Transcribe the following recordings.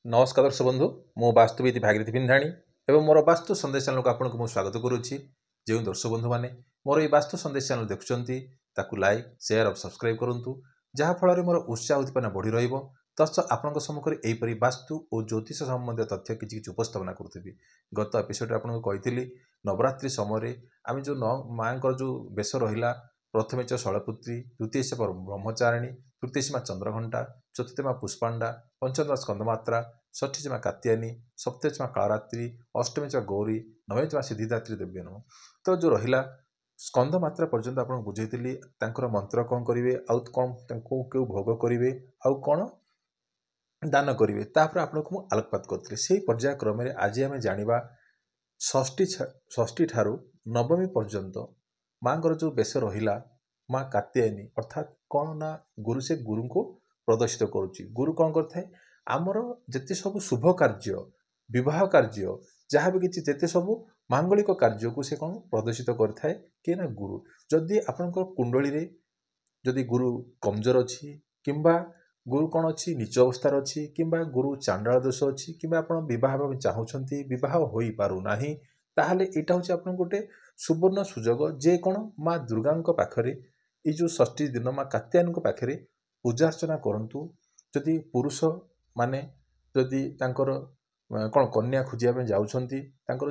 नमस्कार दर्शक बंधु मो वास्तुविद भागीरथी पिंधाणी एवं मोर वास्तु संदेश चैनल को आपको मुझे स्वागत करुच्ची। जो दर्शक बंधु मैंने मोर ये वास्तु संदेश चैनल देखुं लाइक शेयर और सब्सक्राइब करूँ जहाँफल मोर उत्साह उत्पन्न बढ़ी रर्श आपण सम्मुखें यहीपरी वास्तु और ज्योतिष संबंधी तथ्य किसी उपस्थापना करुँगी। गत एपिसोड आपको कही नवरात्रि समय आम जो माँ जो बेश रहा प्रथमे शैलपुत्री, द्वितीय से ब्रह्मचारिणी, तृतीय सीमा चंद्रघंटा, चतुर्थ माँ पुष्पांडा, पंचम स्कंदमात्रा, षष्ठी माँ कात्यायनी, सप्तमी कालरात्रि, अष्टमी गौरी, नवमी सिद्धिदात्री देवी नम। तो जो रहा स्कंदमात्रा पर्यंत आपको बुझेली मंत्र कौन करेंगे कौन क्यों भोग करेंगे आउ कौन दान करेंगे तापर आपको मुझे आलोकपात करी से पर्याय क्रम आज आम जाना षष्ठी ठारू नवमी पर्यंत माँ जो बेश रहा माँ कात्यायनी अर्थात कौन ना गुरु से गुरु को प्रदर्शित करुच्ची। गुरु कौन करते आमर जिते सब शुभ कार्य विवाह कार्य जहाँ भी किसी जिते सब मांगलिक कार्य को से कौन प्रदर्शित करए कि ना गुरु जदि आपंकर कुंडली रे जदि गुरु कमजोर अच्छी किंबा गुरु कौन अच्छी नीच अवस्थार अच्छी किंबा गुरु चांडाल दोष अच्छी किंबा आप बह चाहूँगी बह हो पार ना ताहले यहाँ हूँ आप गोटे सुवर्ण सुजोग जे कौन माँ दुर्गा पाखरे ये जो षष्ठी दिन माँ कात्यायनी पाखरे पूजा अर्चना करूँ। जदि पुरुष माने जदि कौन कन्या खोजा जाऊँगी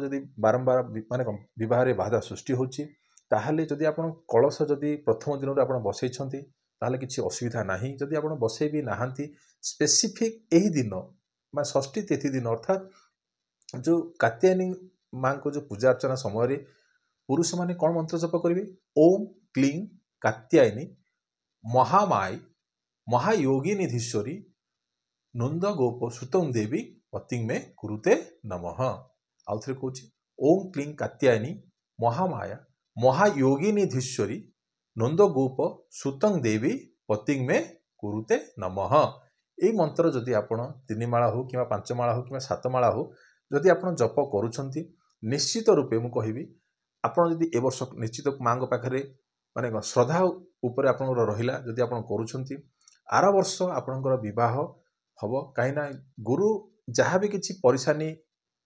जदि बारंबार माने बह बाधा सृष्टि होची ताहले जदि आप कलश जदि प्रथम दिन आप बसई ताहले किसी असुविधा नहीं। जदि आप बसई भी नहांती स्पेसिफिक यही दिन मैं षष्ठी तिथि दिन अर्थात जो कात्यायनी माँ को जो पूजा अर्चना समय पुरुष माने कौन मंत्र जप करेंगे ओम क्लीं कात्यायनी महामाई महायोगिनीधीश्वरी नंद गोप सुतम देवी पतिंग में कुरुते नमः। आउ थे कौन ओम क्लीं कात्यायनी महामाया महायोगिनीधीश्वरी नंद गोप सुतंग देवी पतिंग में कुरुते नमः। यही मंत्र जदि आप 3 माला हो कि 5 माला हो कि 7 माला हो जदि आप जप करुँच निश्चित रूपे मुझे कहि आपड़ जदि ए वर्ष निश्चित माँ पाखे माने श्रद्धा उपर आप रहा जदि आप करुँच आर वर्ष आपणकर बह हम कहीं गुरु जहाँ भी किसी परेशानी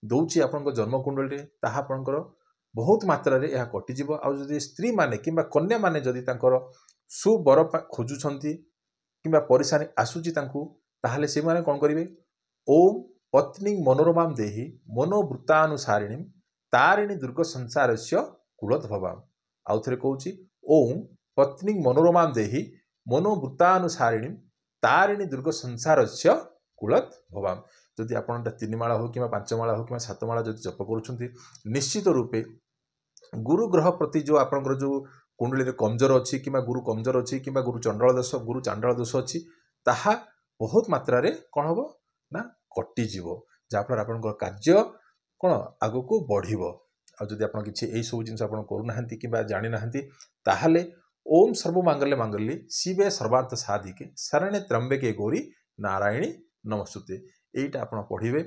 दौर आपण जन्मकुंडली आपणकर बहुत मात्रा रे यह कटिजिव। आदि स्त्री माने कि कन्या माने जदि सुबर खोजुंट कि परेशानी आसूची ताहले से माने कौन करेंगे ओम पत्नी मनोरमा देहि मनोवृत्तानुसारिणी तारिणी दुर्ग संसार से कूलत भवाम। आउ थे कौन ओम पत्नी मनोरमा देहि मनोवृत्तानुसारिणी तारिणी दुर्ग संसार से कूलत भवाम। जदि आप 3 माला हो कि 5 माला हो कि 7 माला जब जप करुँच निश्चित रूपे गुरु ग्रह प्रति जो आपंकर जो कुंडली कमजोर अच्छी कि गुरु कमजोर अच्छी कि गुरु चांडाल दोष अच्छी ताहा बहुत मात्रा रे कौन हम ना कटिजिव जहाँफल आप कार्य कौन आग को बढ़। आदि आप किसी यही सब जिन करूना कि जानी ना ताहले ओम सर्वमांगल्य मांगल्ये शिवे सर्वार्थ साधिके शरण्ये त्र्यंबके गौरी नारायणी नमस्तुते यहीटा आप पढ़े।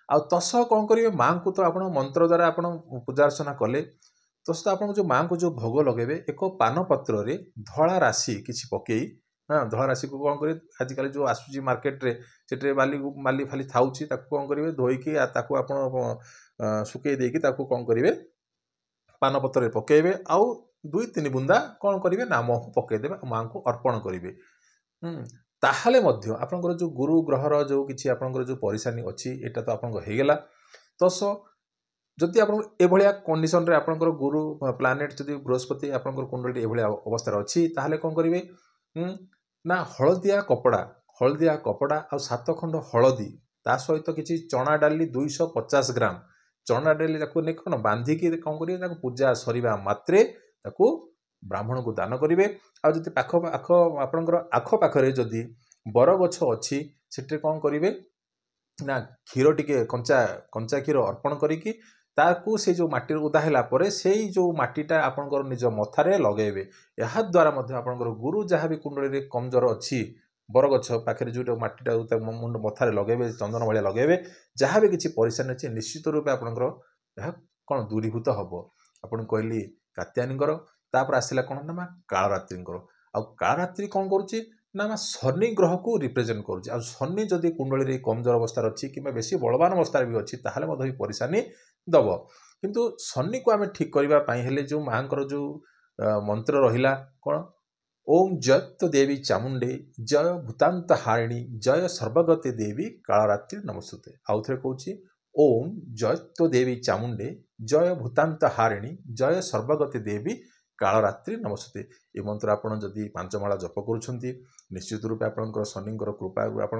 आ तस कौन करेंगे माँ को तो आप मंत्र द्वारा आप पूजा अर्चना कले तस तो आप जो माँ को जो भोग लगे एक पान पत्र रे धला राशि किसी पकई हाँ धला राशि को कौन करें आजिकल जो आसूची मार्केट रे से माली फाली था कौन करेंगे धोईकी आप सुखई देकी कौन करेंगे पान पत्र पकेबे आउ 2-3 बुंदा कौन करेंगे नाम पकईदे माँ को अर्पण करेंगे। ताहले मध्य आपनकर जो गुरु ग्रहर जो किसी आपनकर जो परेशानी अच्छी एटा तो आपन होगला। तस जदि आप एभलिया कंडीशन रे आपनकर गुरु प्लानेट जदि बृहस्पति आपनकर कुंडली एभलिया अवस्था अच्छी ताहले कौन करेंगे ना हलदिया कपड़ा आ 7 खंड हलदी ता सहित किसी चना डाली 250 ग्राम चना डाली कौन बांधिकी कौन करेंगे पूजा सरीबा मात्रे ब्राह्मण को दान करेंगे। आदि पाख पाख आपणकर आख पाखे जदि बरगछ अच्छी से कौन करेंगे ना क्षीर टिके कंचा क्षीर अर्पण करिकी ताकू से जो माटी उदा है से जो माटीटा आपणकर निज मथारे लगेबे। यह द्वारा आपणकर गुरु जहाँ भी कुंडली कमजोर अच्छी बरगछ पाखे जो माटीटा मुंड मथारे लगेबे चंदन भाया लगेबे जहाँ भी किसी परेशानी अच्छी निश्चित रूपे आपणकर यह कौन दूरीभूत हम। आपन कहली कात्यायनी तापर आसला कौन ना कालरात्रि आ कालरात्रि कौन करुच्ची ना माँ शनि ग्रह को रिप्रेजेंट करुच्ची। आ शनि जदि कुंडली कमजोर अवस्था अच्छी कि बेसी बलवान अवस्था भी अच्छी ताहले भी परेशानी दब। किंतु शनि को आम ठीक करने जो माँ जो मंत्र रहा कौन ओम जय देवी चामुंडे जय भूतांत हारिणी जय सर्वगते देवी कालरात्रि नमस्ते। आउ थे कहूँ ओम जय देवी चामुंडे जय भूतांत हारिणी जय सर्वगते देवी कालरात्रि नमस्ते। ये मंत्र आपड़ जदि 5 माला जप करुँच निश्चित रूपे आपंकर शनि कृपा आप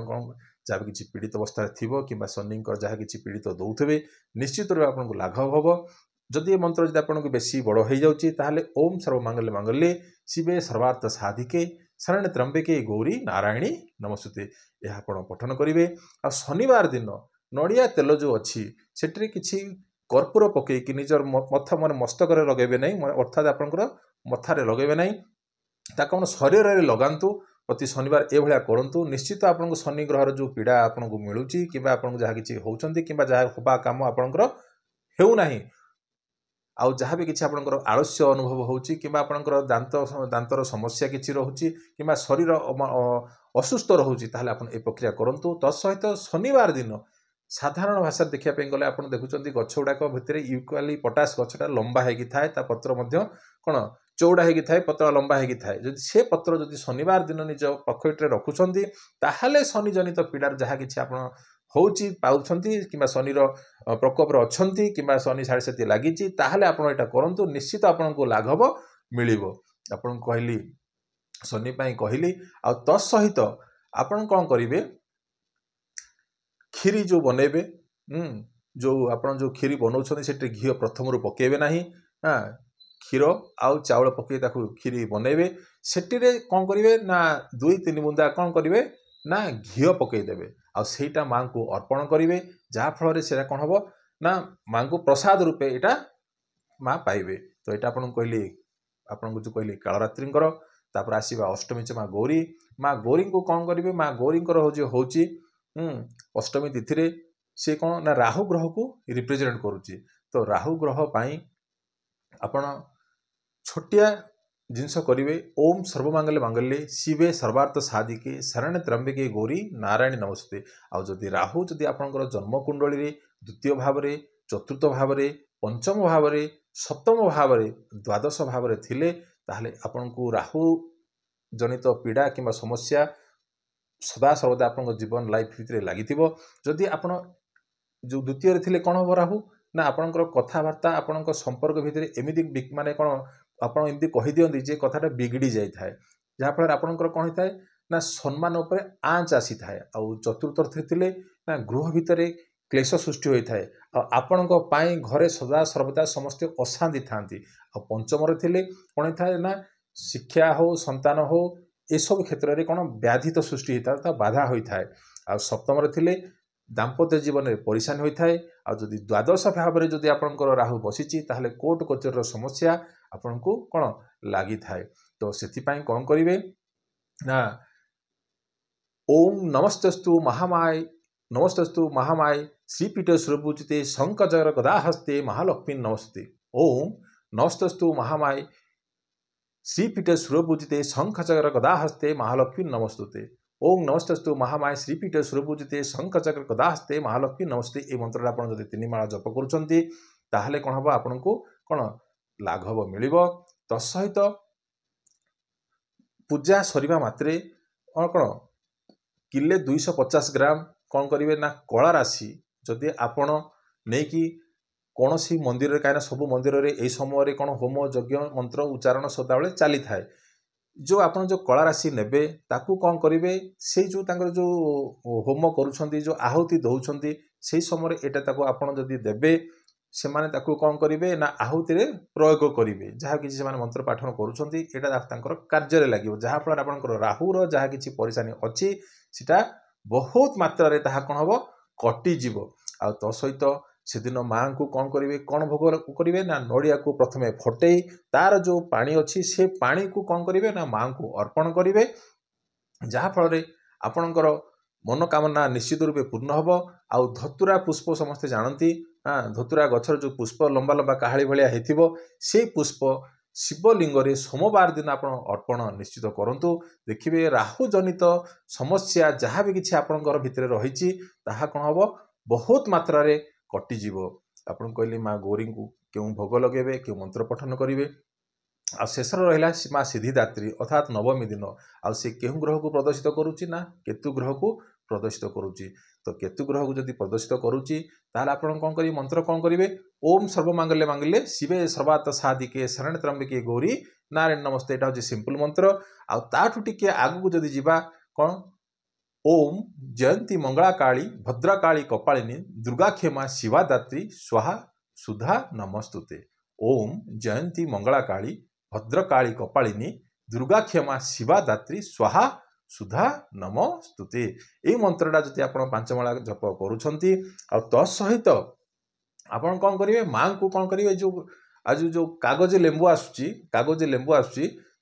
जहाँ भी किसी पीड़ित अवस्था थी कि शनि जहाँ किसी पीड़ित दौथे निश्चित रूपे आपको लाघव हम। जदि ये मंत्र जब आपको बेसी बड़ हो जाऊँगी ताहले ओम सर्वमंगल मांगल्ये शिवे सर्वार्थ साधिके शरण्य त्र्यंबके गौरी नारायणी नमस्ते यह आप पठन करेंगे। आ शनिवार दिन नड़िया तेल जो अच्छी से किसी कर्पूर पकईकि निजर मथा मन मस्तक लगे ना अर्थात आपंकर मथारे लगे ना ताकि शरीर में लगातु प्रति शनिवार ए भाया करूँ निश्चित आपको शनि ग्रहर जो पीड़ा आपको मिलूँ कि आपको जहाँ किसी होती कि जहाँ होगा कम आपंकर होना आउ जहाँ भी किसी आपंकर आलस्य अनुभव होची कि आपंकर दांतर समस्या किसी रोचे कि शरीर असुस्थ रोचे ताहले आप ए प्रक्रिया करूँ। तत्सहित शनिवार दिन साधारण भाषा देखापी गले आप देखुं गछ गुड़ाक भितर यूकाली पटास गछटा लंबा होगी थाए पत्र कौन चौड़ा होगी थाए पत्र लंबा होगी थाए जदि से पत्र जदि शनिवार दिन निज पकेट्रे रखुंट ताहले शनि जनित पीड़ार जहाँ किसी आप होची पाउछंती कि शनिर प्रकोप अच्छी कि शनि साढ़े से लगी ताहले आप करूँ निश्चित आपको लाघव मिल। आपन कहली शनि कहली आ तत्सहित आपन कौन करेंगे खीरी जो बनइबे जो आप जो खीरी बनाऊँ से घी प्रथम रू पकेबे ना हाँ क्षीर आउ चाउल पकई खीरी बनइबे से कौन करेंगे ना 2-3 बुंदा कौन करेंगे ना घी पकईदेवे आईटा माँ को अर्पण करेंगे जहाँफल से कौन हम ना माँ को प्रसाद रूपे यहाँ माँ पाइबे। तो यहाँ आपको कहली आपको जो कहली कालरात्रिंकर तापर आसवा अष्टमी माँ गौरी को कौन करेंगे माँ गौरी हूँ अष्टमी तिथि सी कौन ना राहु ग्रह को रिप्रेजेंट करुच्ची। तो राहु ग्रह पाई आपण छोटिया जिनस करेंगे ओम सर्वमंगल मांगल्ये शिवे सर्वार्थ साधिके शरण्य त्र्यंबके गौरी नारायणी नमस्ते। आउ जदि राहु जदि आपंकर जन्मकुंडली द्वितीय भाव में चतुर्थ भाव में पंचम भाव में सप्तम भाव में द्वादश भाव में थिले ताहले आपंको राहु जनित पीड़ा कि समस्या सदा सर्वदा आप जीवन लाइफ भितर लगी जदि आप जो द्वितीय थे कौन हम राहु ना आपंकर कथबार्ता आपण संपर्क भितर एमती माने कौन आपड़ एमती कहीदिंती जे कथाटा बिगड़ी जाए जहाँफल आपंकर कौन होता है ना सम्मान उपर आँच आसी थाए। आउ चतुर्थ थे ना गृह भितर क्लेश सृष्टि होता है आपण घरे सदा सर्वदा समस्ते अशांति था। पंचम थे कौन होता है ना शिक्षा हो संतान हो एसबू क्षेत्र में कौन व्याधित सृष्टि होता है बाधा होता है। आ सप्तम थे दाम्पत्य जीवन में परेशानी होता है। आदि द्वादश भाव में जदि आपंकर राहु बसी ताहले कोर्ट कचेरी समस्या आपन को कौन लगी थाए। तो से कौन करेंगे ना ओम नमस्तस्तु महामाय नमस्तस्तु महामाय श्रीपीठ सुरपूजिते शंखचक्र गदाहस्ते महालक्ष्मी नमस्ते। ओम नमस्तस्तु महामाय श्रीपीठ सुरपूजिते शंखचक्र गदाहस्ते महालक्ष्मी नमस्ते। ओम नमस्तस्तु महामाय श्रीपीठ सुरपूजिते शंखचक्र गदाहस्ते महालक्ष्मी नमस्ते। ये मंत्र आप 3 माला जप करुँच कौन हम आपको कौन लाघव मिल। तत्सहित पूजा सरीबा मात्रे कौन किले 250 ग्राम कौन करेंगे ना कला राशि जदि आपण नहीं कि कौन सी मंदिर कहीं सब मंदिर में यही समय कौन होम यज्ञ मंत्र उच्चारण सदाबले चली थाए जो आप जो कला राशि नेबे ताकू कौन करेंगे से जो जो होम करुँच जो आहुति दौरान से समय यहाँ आपड़ जदि देवे से माने ताकू कौन करेंगे ना आहुति प्रयोग करेंगे जहाँ किसी मंत्र पाठन करुँच कार्य लगे जहाँफल आपंकर राहुर जहाँ किसी परेशानी अच्छी सीटा बहुत मात्रा रे ताहा कौन हम कटिजीव। आ तो सहित से दिन माँ को कौन करेंगे कौन भोग करेंगे ना नड़िया को प्रथमे फटई तार जो पानी अच्छी से पानी को कौन करेंगे ना माँ को अर्पण करेंगे जहाँफल आपणकर मनोकामना निश्चित रूपे पूर्ण हम। आउ धतुरा पुष्प समस्ते जानती हाँ धतुरा गछर जो पुष्प लंबा लंबा काहाली भाया से पुष्प ଶିବଲିଙ୍ଗରେ ସୋମବାର ଦିନ ଆପଣ ଅର୍ପଣ ନିଶ୍ଚିତ କରନ୍ତୁ। ଦେଖିବେ ରାହୁ ଜନିତ ସମସ୍ୟା ଯାହା ବି କିଛି ଆପଣଙ୍କର ଭିତରେ ରହିଛି ତାହା କ'ଣ ହେବ, ବହୁତ ମାତ୍ରାରେ କଟିଯିବ। ଆପଣ କହିଲେ ମା ଗୌରୀଙ୍କୁ କେଉଁ ଭୋଗ ଲଗାଇବେ, କେଉଁ ମନ୍ତ୍ର ପଠନ କରିବେ। ଆଉ ଶେଷରେ ରହିଲା ମା ସିଦ୍ଧିଦାତ୍ରୀ ଅର୍ଥାତ୍ ନବମୀ ଦିନ। ଆଉ ସେ କେଉଁ ଗ୍ରହକୁ ପ୍ରଦର୍ଶିତ କରୁଛି ନା କେତୁ ଗ୍ରହକୁ ପ୍ରଦର୍ଶିତ କରୁଛି। ତ କେତୁ ଗ୍ରହକୁ ଯଦି ପ୍ରଦର୍ଶିତ କରୁଛି ତାହେଲେ ଆପଣ କ'ଣ କରିବେ, ମନ୍ତ୍ର କ'ଣ କରିବେ, ଓମ୍ ସର୍ବମାଙ୍ଗଲ୍ୟ ମାଙ୍ଗଲ୍ୟ ଶିବେ ସର୍ବାର୍ଥ ସାଧିକେ ଶରଣ୍ୟେ ତ୍ର୍ୟମ୍ବକେ ଗୌରୀ ନାରାୟଣୀ ନମସ୍ତେ। ଏଇଟା ହେଉଛି ସିମ୍ପଲ୍ ମନ୍ତ୍ର। ଆଉ ତାଠୁ ଟିକେ ଆଗକୁ ଯଦି ଯିବା, କ'ଣ, ଓମ୍ ଜୟନ୍ତୀ ମଙ୍ଗଳା କାଳୀ ଭଦ୍ରକାଳୀ କପାଳିନୀ ଦୁର୍ଗାକ୍ଷମା ଶିବାଦାତ୍ରୀ ସ୍ୱାହା ସୁଧା ନମସ୍ତୁତେ। ଓମ୍ ଜୟନ୍ତୀ ମଙ୍ଗଳା କାଳୀ ଭଦ୍ରକାଳୀ କପାଳିନୀ ଦୁର୍ଗାକ୍ଷମା ଶିବାଦାତ୍ରୀ ସ୍ୱାହା ସୁଧା ନମସ୍ତୁତେ। ଏଇ ମନ୍ତ୍ରଟା ଯଦି ଆପଣ 5 ମାଳ ଜପ କରୁଛନ୍ତି, ଆଉ ତତ୍ ସହିତ ଆପଣ କ'ଣ କରିବେ, ମାଙ୍କୁ କ'ଣ କରିବେ, ଯେଉଁ କାଗଜ ଲେମ୍ବୁ ଆସୁଛି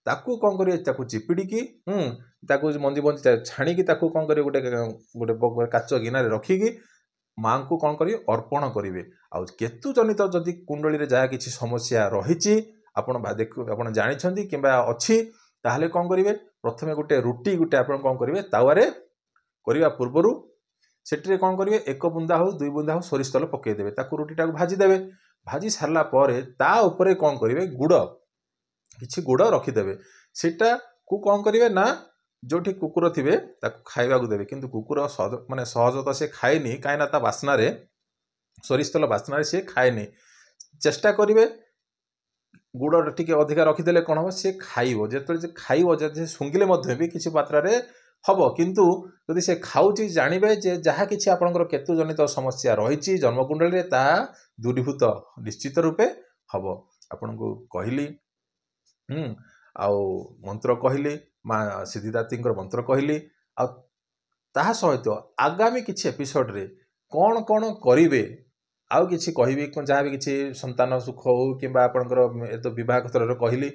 ତାକୁ କ'ଣ କରିବେ, ତାକୁ ଚିପିଡ଼ିକି ତାକୁ ମଞ୍ଜି ଛାଣିକି ତାକୁ କ'ଣ କରିବେ, ଗୋଟେ କାଚ ଗିନାରେ ରଖିକି ମାଙ୍କୁ କ'ଣ କରିବେ, ଅର୍ପଣ କରିବେ। ଆଉ କେତୁ ଜନିତ ଯଦି କୁଣ୍ଡଳୀରେ ଯାହା କିଛି ସମସ୍ୟା ରହିଛି ଆପଣ ଜାଣିଛନ୍ତି କିମ୍ବା ଅଛି, ତାହେଲେ କ'ଣ କରିବେ, ପ୍ରଥମେ ଗୋଟେ ରୁଟି ଆପଣ କ'ଣ କରିବେ, ତାୱାରେ କରିବା ପୂର୍ବରୁ ସେଠିରେ କ'ଣ କରିବେ, 1 ବୁନ୍ଦା ହେଉ 2 ବୁନ୍ଦା ହେଉ ସୋରିଷ ତେଲ ପକାଇଦେବେ। ତାକୁ ରୁଟିଟାକୁ ଭାଜିଦେବେ। ଭାଜି ସାରିଲା ପରେ ତା ଉପରେ କ'ଣ କରିବେ, କିଛି ଗୁଡ଼ ରଖିଦେବେ। ସେଟାକୁ କ'ଣ କରିବେ ନା, ଯେଉଁଠି କୁକୁର ଥିବେ ତାକୁ ଖାଇବାକୁ ଦେବେ। କିନ୍ତୁ କୁକୁର ସହଜ ତ ସେ ଖାଏନି, କାହିଁକିନା ତା ବାସ୍ନାରେ, ସୋରିଷ ତେଲ ବାସ୍ନାରେ ସେ ଖାଏନି। ଚେଷ୍ଟା କରିବେ ଗୁଡ଼ ଟିକେ ଅଧିକା ରଖିଦେଲେ କ'ଣ ହେବ, ସେ ଖାଇବ। ଯେତେବେଳେ ସେ ଖାଇବ, ଯଦି ଶୁଙ୍ଘିଲେ ମଧ୍ୟ ବି କିଛି ମାତ୍ରାରେ ହେବ, କିନ୍ତୁ ଯଦି ସେ ଖାଉଛି ଜାଣିବେ ଯେ ଯାହା କିଛି ଆପଣଙ୍କର କେତୁ ଜନିତ ସମସ୍ୟା ରହିଛି ଜନ୍ମକୁଣ୍ଡଳୀରେ ତାହା ଦୂରୀଭୂତ ନିଶ୍ଚିତ ରୂପେ ହେବ। ଆପଣଙ୍କୁ କହିଲି, ଆଉ ମନ୍ତ୍ର କହିଲି, ମା ସିଦ୍ଧିଦାତ୍ରୀଙ୍କର ମନ୍ତ୍ର କହିଲି। ଆଉ ତାହା ସହିତ ଆଗାମୀ କିଛି ଏପିସୋଡ଼ରେ କ'ଣ କ'ଣ କରିବେ ଆଉ କିଛି କହିବି, ଯାହା ବି କିଛି ସନ୍ତାନ ସୁଖ ହେଉ କିମ୍ବା ଆପଣଙ୍କର ବିବାହ କ୍ଷେତ୍ରରେ କହିଲି,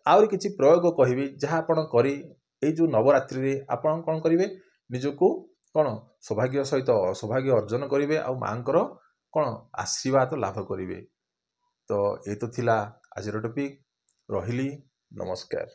ଆହୁରି କିଛି ପ୍ରୟୋଗ କହିବି ଯାହା ଆପଣ କରି ଏଇ ଯେଉଁ ନବରାତ୍ରିରେ ଆପଣ କ'ଣ କରିବେ, ନିଜକୁ କ'ଣ ସୌଭାଗ୍ୟ ସହିତ ସୌଭାଗ୍ୟ ଅର୍ଜନ କରିବେ, ଆଉ ମାଙ୍କର କ'ଣ ଆଶୀର୍ବାଦ ଲାଭ କରିବେ। ତ ଏଇ ତ ଥିଲା ଆଜିର ଟପିକ୍। ରହିଲି, ନମସ୍କାର।